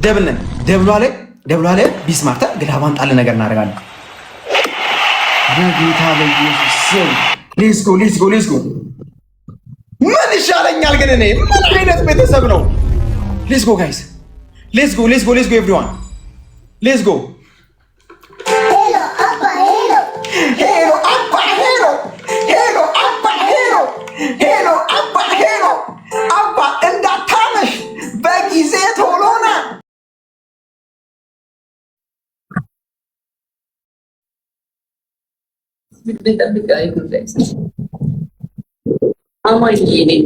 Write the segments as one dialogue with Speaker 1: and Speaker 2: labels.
Speaker 1: ደብል ነን። ደብሏ ላይ ቢስማርታ ግላባን ጣል ነገር እናደርጋለን። በጌታ በኢየሱስ ሌትስ ጎ። ምን ይሻለኛል ግን እኔ ምን አይነት ቤተሰብ ነው? ሌትስ ጎ ጋይስ ሌትስ ጎ ኤቭሪዋን ሌትስ ጎ። አባ እንዳታመሽ በጊዜ ቶሎና
Speaker 2: አማዬ ነኝ።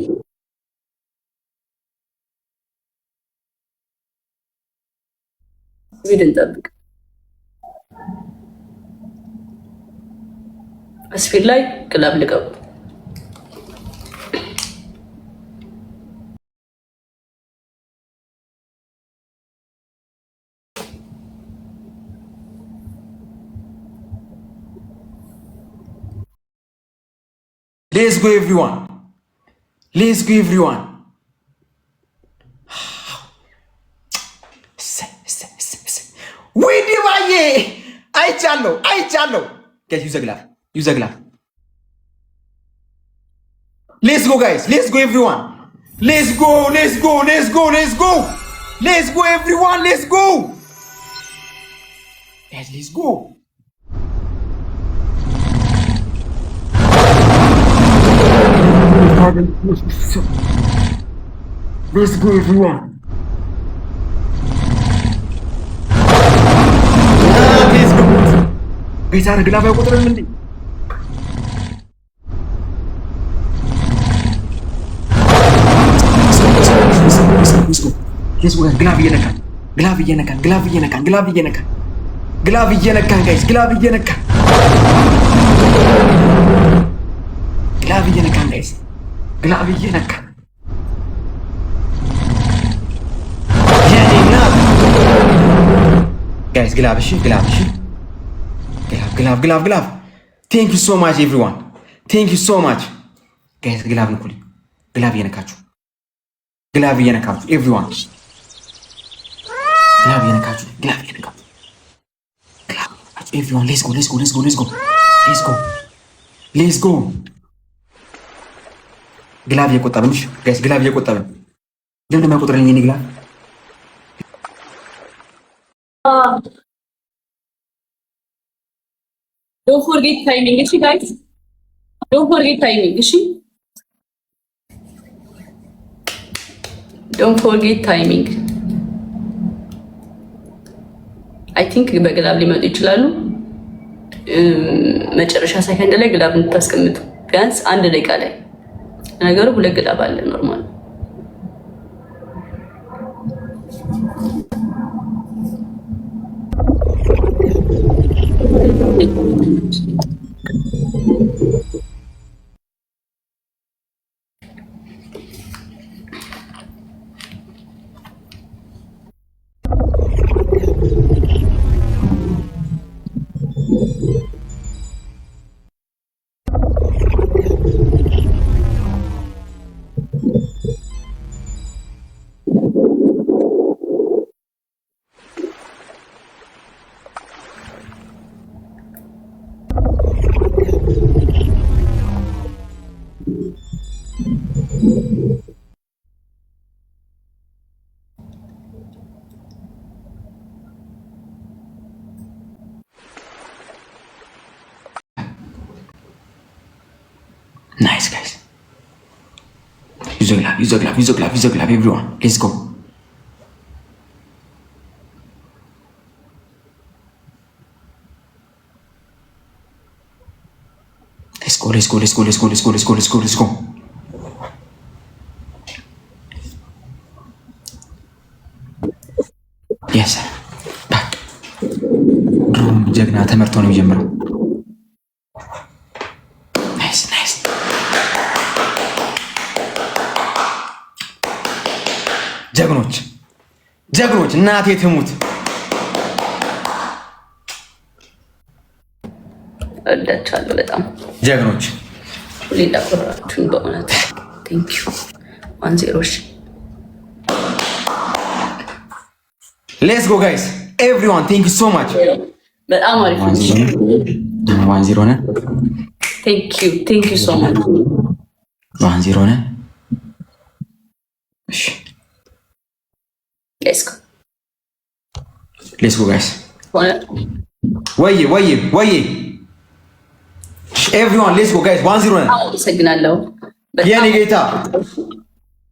Speaker 2: እንጠብቅ። አስፊል ላይ ክለብ ልቀቁ።
Speaker 1: Let's go everyone. ወይኔ ባዬ አይቻለሁ። ጋይስ ዩዘግላፍ Let's go guys. Let's go everyone. Let's go everyone. Let's go. Guys, let's go. Let's go everyone. Let's go. Guys, ada gelap ya kotoran mending. Let's go. Gelap እየነካን guys. Gelap እየነካን guys. ግላብ እየነካ የኔና ጋይስ ግላብ ቴንክ ዩ ሶ ማች ኤቭሪዋን ቴንክ ዩ ሶ ማች ጋይስ ግላብ ንኩልኝ ግላብ እየነካችሁ ኤቭሪዋን ግላብ እየነካችሁ ኤቭሪዋን ሌትስ ጎ ግላብ እየቆጠብን ጋይስ ግላብ እየቆጠብን ለምን የማይቆጥርልኝ እኔ ግላብ
Speaker 2: ዶንት ፎርጌት ታይሚንግ እሺ ጋይስ ዶንት ፎርጌት ታይሚንግ እሺ ዶንት ፎርጌት ታይሚንግ አይ ቲንክ በግላብ ሊመጡ ይችላሉ መጨረሻ ሰከንድ ላይ ግላብ እንድታስቀምጡ ቢያንስ አንድ ደቂቃ ላይ ነገሩ ሁለት ግላብ አለ ኖርማል
Speaker 1: Nice guys. Use a glove everyone. Let's go. Let's go. Yes sir. Back. ድሮም ጀግና ተመርቶ ነው የሚጀምረው። ጀግኖች እናቴ ትሙት
Speaker 2: እወዳችኋለሁ በጣም
Speaker 1: ጀግኖች
Speaker 2: ሌላ ቆራችሁን በእውነት ቴንክ ዩ 10
Speaker 1: ሌትስ ጎ ጋይስ ኤቭሪዋን ቴንክ ዩ ሶ ማች።
Speaker 2: በጣም አሪፍ ነው።
Speaker 1: 1-0 ነን።
Speaker 2: ቴንክ ዩ ሶ ማች።
Speaker 1: 1-0 ነን። እሺ ሌትስ ጎ ጋይስ ወይ ኤቭሪዋን ሌትስ ጎ ጋይስ 1-0 ነን።
Speaker 2: አመሰግናለሁ
Speaker 1: የኔ ጌታ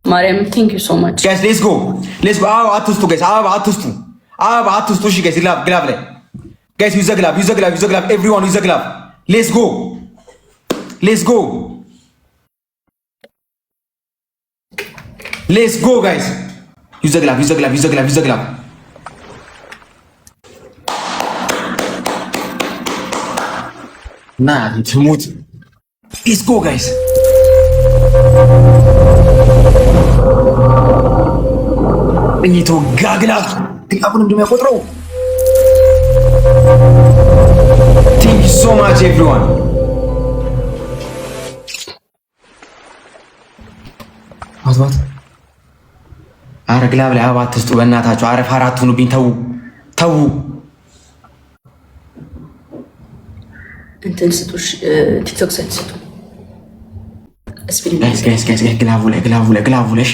Speaker 2: ማርያም ቴንክ ዩ ሶ ማች
Speaker 1: ጋይስ ሌትስ ጎ አበባ አትስጡ ጋይስ አበባ አትስጡ እሺ ጋይስ ግላብ ላይ ጋይስ ዩዘ ግላብ ኤቭሪዋን ዩዘ ግላብ ሌትስ ጎ ጋይስ ዩዘ ግላብ ና ትሙት ሌትስ ጎ ጋይስ እኝቶ ግላቡን እንደሚያቆጥረው ቴንክ ዩ ሶ ማች ኤቭሪዋን። አትባት አረ ግላብ ላይ አበባ አትስጡ በእናታችሁ። አረ ፋራ አትሁኑብኝ። ተው
Speaker 2: እንትን ስጡሽ ቲክቶክ ሳይት ስጡ።
Speaker 1: ጋይስ ግላቡ ላይ ግላቡ ላይ